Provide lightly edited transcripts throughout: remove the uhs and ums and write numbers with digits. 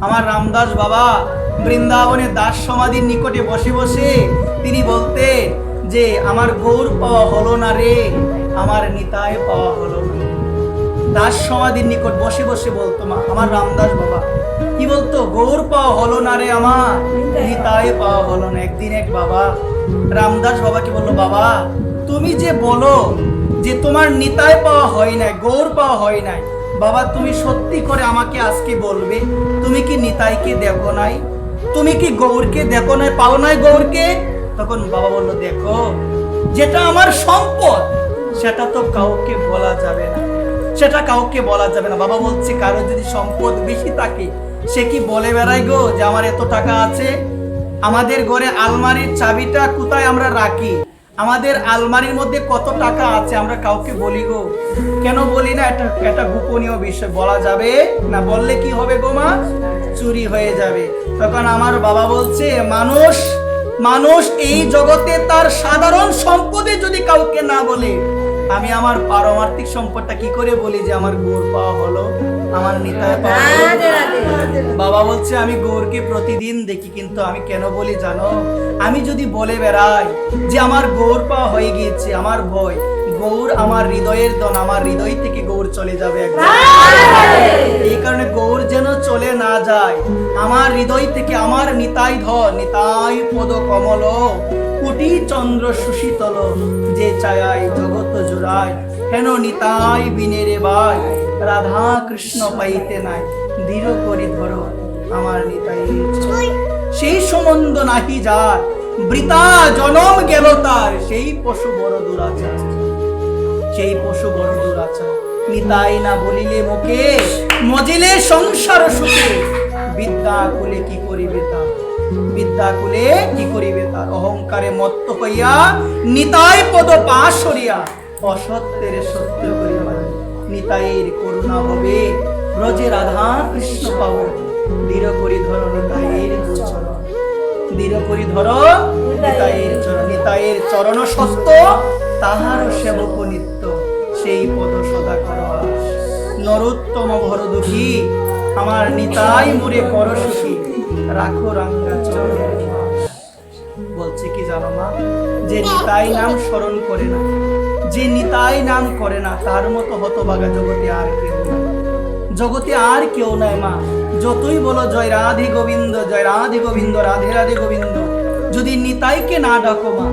আমার রামদাস বাবা বৃন্দাবনের দাস সমাধির নিকটে বসে বসে তিনি বলতেন যে আমার গৌর পাওয়া হলো না রে, আমার নিতাই পাওয়া হলো না। দাস সমাধির নিকট বসে বসে বলতো মা আমার রামদাস বাবা, কি বলতো? গৌর পাওয়া হলো না রে, আমার নিতাই পাওয়া হলো না। একদিন এক বাবা রামদাস বাবাকে বললো, বাবা তুমি যে বলো যে তোমার নিতাই পাওয়া হয় নাই, গৌর পাওয়া হয় নাই, বাবা তুমি সত্যি করে আমাকে আজকে বলবে তুমি কি নিতাইকে দেখো নাই, তুমি কি গৌরকে দেখো নাই, পাও নাই গৌরকে? তখন বাবা বললো, দেখো যেটা আমার সম্পদ সেটা তো কাউকে বলা যাবে না, সেটা কাউকে বলা যাবে না। বাবা বলছে কারো যদি সম্পদ বেশি থাকে সে কি বলে বেড়ায় গো যে আমার এত টাকা আছে? আমাদের ঘরে আলমারির চাবিটা কোথায় আমরা রাখি, আমাদের আলমারির মধ্যে কত টাকা আছে আমরা কাউকে বলি গো? কেন বলি না? এটা গোপনীয় বিষয়, বলা যাবে না, বললে কি হবে গো মা? চুরি হয়ে যাবে। তখন আমার বাবা বলছে মানুষ এই জগতে তার সাধারণ সম্পদে যদি কাউকে না বলে, আমি আমার পারমার্থিক সম্পদটা কি করে বলি যে আমার গৌর পাওয়া হলো, আমার নিতাই পাওয়া হলো? বাবা বলছে আমি গৌরকে প্রতিদিন দেখি, কিন্তু আমি কেন বলি জানো? আমি যদি বলে বেড়াই যে আমার গৌর পাওয়া হয়ে গিয়েছে, আমার ভয় গৌর আমার হৃদয়ের ধন, আমার হৃদয় থেকে গৌর চলে যাবে একদম। এই কারণে গৌর যেন চলে না যায় আমার হৃদয় থেকে। আমার নিতাই ধন, নিতাই পদ কমল, কোটি চন্দ্র সুশীতল, যে ছায়ায় জগৎ জোড়ায়, হেন নিতাই বিনে রে ভাই, রাধা কৃষ্ণ পাইতে নাই, দৃঢ় করি ধরো আমার নিতাই। সেই সম্বন্ধ নাহি যার, বৃথা জনম গেল তার, সেই পশু বড় দুরাচার, সেই পশু বড় দুরাচার। নিতাই না বলিলে মুখে, মজিলে সংসার সুখে, বিদ্যা কুলে কি করিবে তার, বিদ্যা কুলে কি করিবে তার? অহংকারে মত্ত হইয়া নিতাই পদ পাশ সরিয়া, অসত্যের সত্য করিয়া নিতাইয়ের করুণা হবে, ব্রজে রাধা কৃষ্ণ পাব, দৃঢ় করি ধরো নিতাইয়ের চরণ, দৃঢ় করি ধরো নিতাইয়ের চরণ। নিতাইয়ের চরণ সস্ত, তাহার সেবক নিত্য, সেই পদ সদা করো আস। নরোত্তম ভর দুঃখী, আমার নিতাই মোরে কর সুখী, রাখো রাঙ্গা চরণের নিবাস। বলছে কি জানো মা, যে নিতাই নাম স্মরণ করে না, যে নিতাই নাম করে না, তার মতো হতভাগা জগতে আর কেউ নাই, জগতে আর কেউ নাই মা। যতই বলো জয় রাধে গোবিন্দ, জয় রাধে গোবিন্দ, রাধে রাধে গোবিন্দ, যদি নিতাইকে না ডাকো মা,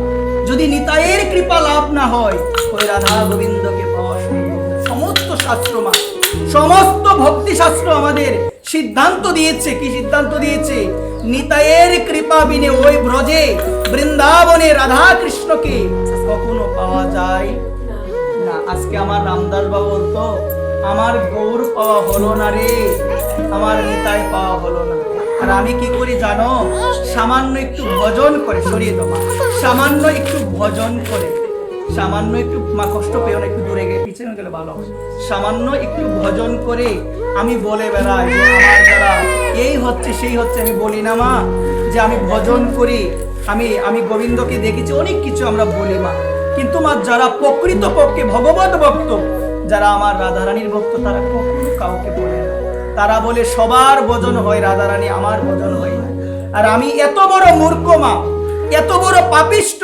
যদি নিতাইয়ের কৃপা লাভ না হয়, ওই রাধা গোবিন্দকে পাওয়া সম্ভব না। সমস্ত শাস্ত্র মা, সমস্ত ভক্তি শাস্ত্র আমাদের সিদ্ধান্ত দিয়েছে, কি সিদ্ধান্ত দিয়েছে? নিতাইয়ের কৃপা বিনে ওই ব্রজে বৃন্দাবনে রাধা কৃষ্ণকে কখনো পাওয়া যায় না। আজকে আমার রামদাস বাবা বলতো আমার গৌর পাওয়া হলো না রে, আমার নিতাই পাওয়া হলো না। আর আমি কি করি জানো? সামান্য একটু ভজন করে, সরিয়ে দাও মা, সামান্য একটু ভজন করে, সামান্য একটু, মা কষ্ট পেও না, একটু দূরে গিয়ে পিছনে গেলে ভালো হবে, সামান্য একটু ভজন করে আমি বলে বেড়াই যে আমার যারা এই হচ্ছে সেই হচ্ছে, আমি বলি না মা যে আমি ভজন করি, আমি গোবিন্দকে দেখেছি, অনেক কিছু আমরা বলি মা, কিন্তু মা যারা প্রকৃত পক্ষে ভগবত ভক্ত, যারা আমার রাধারানীর ভক্ত, তারা কখনো কাউকে বলে না। তারা বলে সবার ভজন হয়, রাধারানী আমার ভজন হয় না। আর আমি এত বড় মূর্খ মা, এত বড় পাপিষ্ট,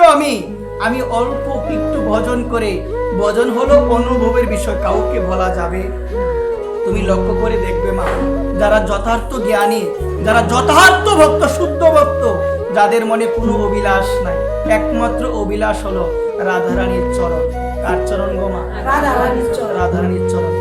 আমি অল্প একটু ভজন করে, ভজন হলো অনুভবের বিষয়, কাউকে বলা যাবে? তুমি লক্ষ্য করে দেখবে মা, যারা যথার্থ জ্ঞানী, যারা যথার্থ ভক্ত, শুদ্ধ ভক্ত, যাদের মনে কোনো অভিলাষ নাই, একমাত্র অভিলাষ হলো রাধারানীর চরণ। কার চরণ গো মা? রাধারানীর চরণ।